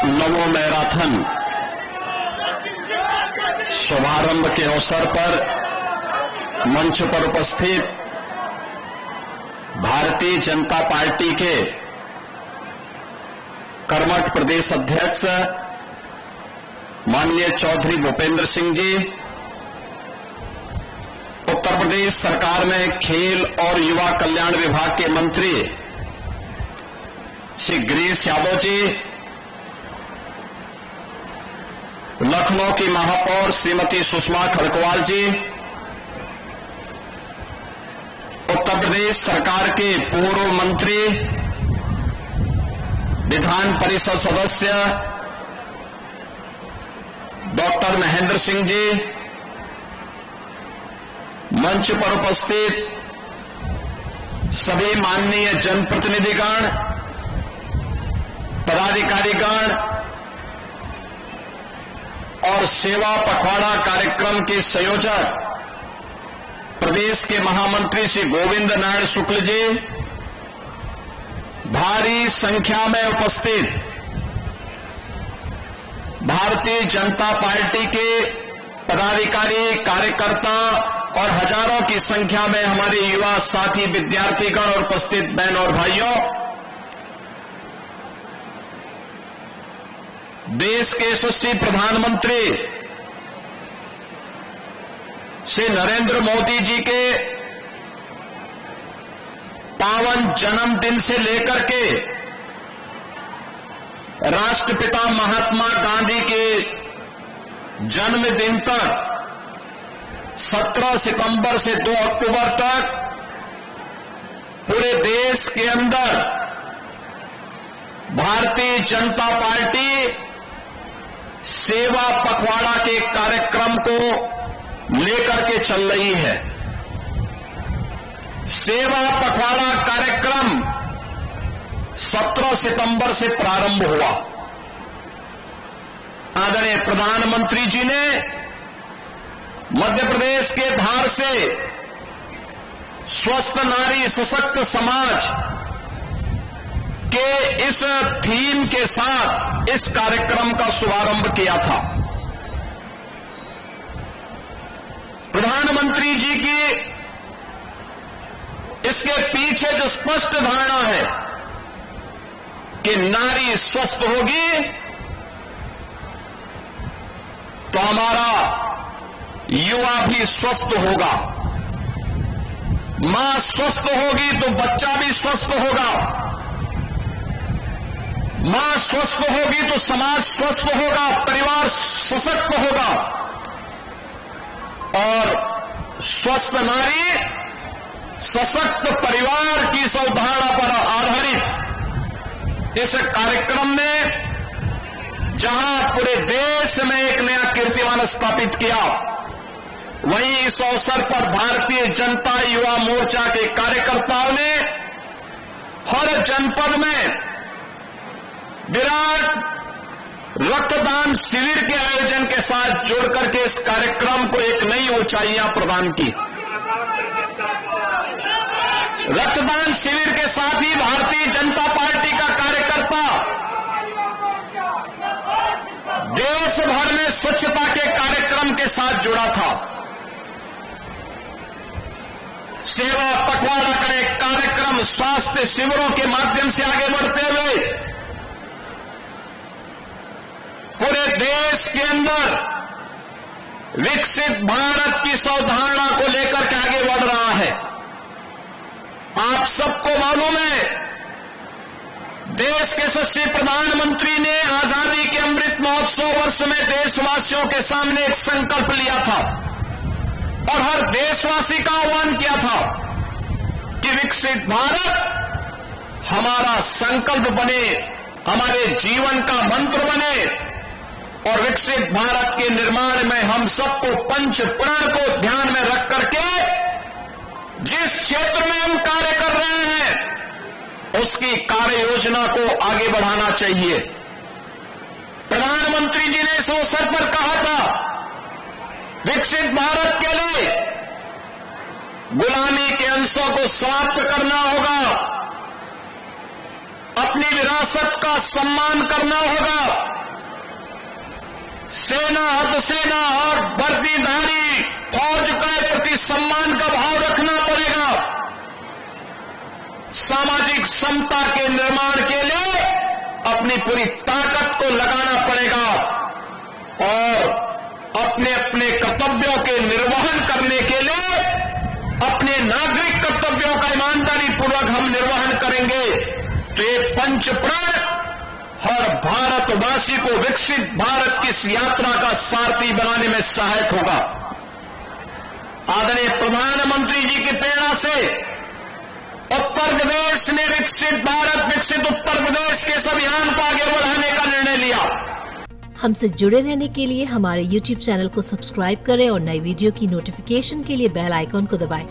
नमो marathon शुभारंभ के अवसर पर मंच पर उपस्थित भारतीय जनता पार्टी के कर्मठ प्रदेश अध्यक्ष माननीय चौधरी भूपेंद्र सिंह जी, उत्तर प्रदेश सरकार में खेल और युवा कल्याण विभाग के मंत्री श्री गिरीश यादव जी, लखनऊ की महापौर श्रीमती सुषमा खड़गवाल जी, उत्तर प्रदेश सरकार के पूर्व मंत्री विधान परिषद सदस्य डॉक्टर महेंद्र सिंह जी, मंच पर उपस्थित सभी माननीय जनप्रतिनिधिगण, पदाधिकारीगण और सेवा पखवाड़ा कार्यक्रम के संयोजक प्रदेश के महामंत्री श्री गोविंद नारायण शुक्ल जी, भारी संख्या में उपस्थित भारतीय जनता पार्टी के पदाधिकारी, कार्यकर्ता और हजारों की संख्या में हमारे युवा साथी, विद्यार्थीगण और उपस्थित बहन और भाइयों, देश के यशस्वी प्रधानमंत्री श्री नरेंद्र मोदी जी के पावन जन्मदिन से लेकर के राष्ट्रपिता महात्मा गांधी के जन्मदिन तक 17 सितंबर से 2 अक्टूबर तक पूरे देश के अंदर भारतीय जनता पार्टी सेवा पखवाड़ा के कार्यक्रम को लेकर के चल रही है। सेवा पखवाड़ा कार्यक्रम 17 सितंबर से प्रारंभ हुआ। आदरणीय प्रधानमंत्री जी ने मध्य प्रदेश के धार से स्वस्थ नारी सशक्त समाज के इस थीम के साथ इस कार्यक्रम का शुभारंभ किया था। प्रधानमंत्री जी की इसके पीछे जो स्पष्ट धारणा है कि नारी स्वस्थ होगी तो हमारा युवा भी स्वस्थ होगा, मां स्वस्थ होगी तो बच्चा भी स्वस्थ होगा, मां स्वस्थ होगी तो समाज स्वस्थ होगा, परिवार सशक्त होगा और स्वस्थ नारी सशक्त परिवार की इस अवधारणा पर आधारित इस कार्यक्रम में जहां पूरे देश में एक नया कीर्तिमान स्थापित किया, वहीं इस अवसर पर भारतीय जनता युवा मोर्चा के कार्यकर्ताओं ने हर जनपद में विराट रक्तदान शिविर के आयोजन के साथ जोड़कर के इस कार्यक्रम को एक नई ऊंचाइयां प्रदान की। रक्तदान शिविर के साथ ही भारतीय जनता पार्टी का कार्यकर्ता देश भर में स्वच्छता के कार्यक्रम के साथ जुड़ा था। सेवा पखवाड़ा का एक कार्यक्रम स्वास्थ्य शिविरों के माध्यम से आगे बढ़ते हुए पूरे देश के अंदर विकसित भारत की अवधारणा को लेकर के आगे बढ़ रहा है। आप सबको मालूम है, देश के यशस्वी प्रधानमंत्री ने आजादी के अमृत महोत्सव वर्ष में देशवासियों के सामने एक संकल्प लिया था और हर देशवासी का आह्वान किया था कि विकसित भारत हमारा संकल्प बने, हमारे जीवन का मंत्र बने और विकसित भारत के निर्माण में हम सबको पंच प्राण को ध्यान में रख करके जिस क्षेत्र में हम कार्य कर रहे हैं उसकी कार्य योजना को आगे बढ़ाना चाहिए। प्रधानमंत्री जी ने इस अवसर पर कहा था, विकसित भारत के लिए गुलामी के अंशों को समाप्त करना होगा, अपनी विरासत का सम्मान करना होगा, सेना, अर्धसेना और वर्दीधारी फौज के प्रति सम्मान का भाव रखना पड़ेगा। सामाजिक समता के निर्माण के लिए अपनी पूरी ताकत को लगाना पड़ेगा और अपने अपने कर्तव्यों के निर्वहन करने के लिए अपने नागरिक कर्तव्यों का ईमानदारी पूर्वक हम निर्वहन करेंगे तो ये पंचप्रण हर भारतवासी को विकसित भारत की इस यात्रा का सारथी बनाने में सहायक होगा। आदरणीय प्रधानमंत्री जी की प्रेरणा से उत्तर प्रदेश ने विकसित भारत, विकसित उत्तर प्रदेश के इस अभियान को आगे बढ़ाने का निर्णय लिया। हमसे जुड़े रहने के लिए हमारे YouTube चैनल को सब्सक्राइब करें और नई वीडियो की नोटिफिकेशन के लिए बेल आइकॉन को दबाएं।